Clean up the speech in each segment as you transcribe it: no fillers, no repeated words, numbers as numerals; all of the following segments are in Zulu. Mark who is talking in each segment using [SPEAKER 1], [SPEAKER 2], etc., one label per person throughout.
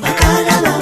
[SPEAKER 1] Bakala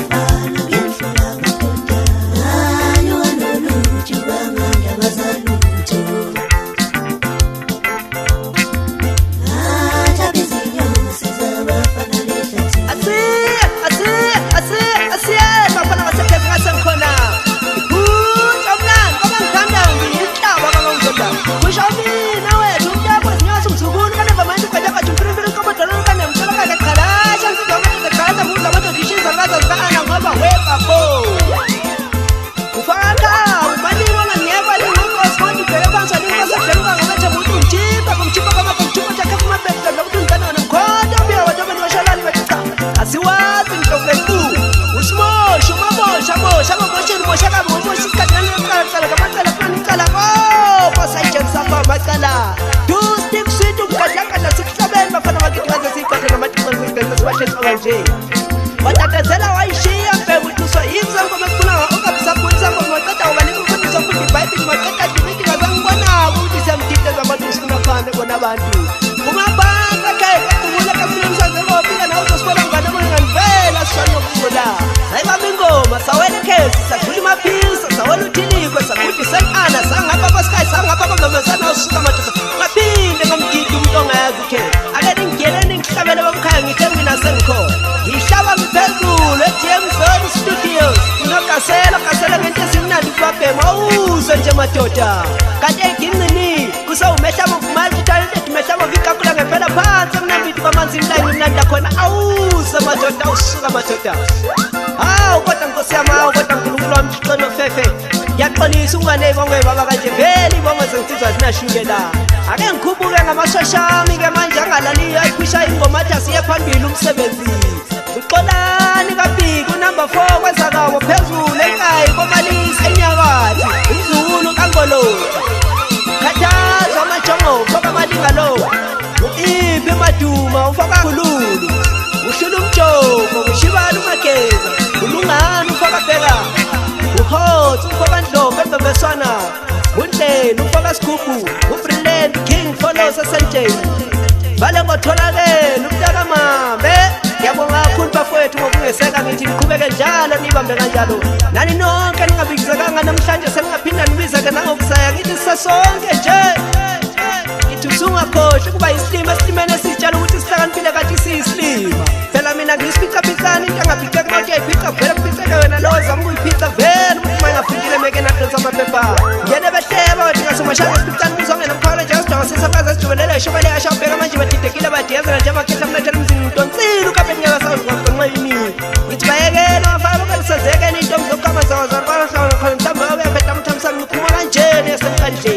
[SPEAKER 1] madoda kanti ey'ginqini kusewumehla multi-talented mehla movikakula ngempela phansi emnambiti kwamanzi imlanye imnanda khona awuse madoda awusuka madoda hawu kodwa nkosi yami hawu kodwa nkulunkulu wami Mthixo Fefe ngiyaqinisa ungane ibongwe baba kanje vele ibongwe zengitsizwa zinashuke la ake ngikhubuke ngamasosha ami-ke manje angalaliyo ayikwisha ingoma athi asiye phambili umsebenzi uxolani kabiki unumber 4 kwezakawo phezulu enkayi komalisi enyakathi umzulu kangoloti khathaza amajongo ufaka amalingalo u-iphi maduma ufaka khululu ushula umjomo ushibala umageza ulungani ufaka bheka uhothi ufaka ndlovu embembeswana undlela ufaka sigubhu ubrilliant king follows esenjeni vale ngotholakele umntakamambe ngiyabonga kakhulu bafowethu ngokungeseka ngithi niqhubeke njalo nibambe kanjalo nani nonke ningabikizekanga namhlanje seningaphinda nibizeke nangokusaya ngithi sisasonke nje ngithi usungakhohlwa ukuba isilima esilimeni esitshala ukuthi sihlakaniphile kanti siyisilima phela mina ngiyisiphicaphicana into engaphiceki na uyayiphica vele kuphiceke wena lowo zama ukuyiphica vele ukuthi uma ingafikile meke nadonsa amaphepha ngiyene behleba wathi ngasemashaka esipicana kuzongena mkhawula njengesidongo sisakazi esijubelele eshobele ashawubheka manje badidekile badiyezela nje amakhehla mlethela umzini ngidonsile ukaphe nyaka sawuziqonqeni ngithi bayekele abafana bakalisazekeni into mzokukama zawo zaribalahlala khona mhlawumbe uyaphetha mthamsana ngikhuluma kanjeni yasemkhandleni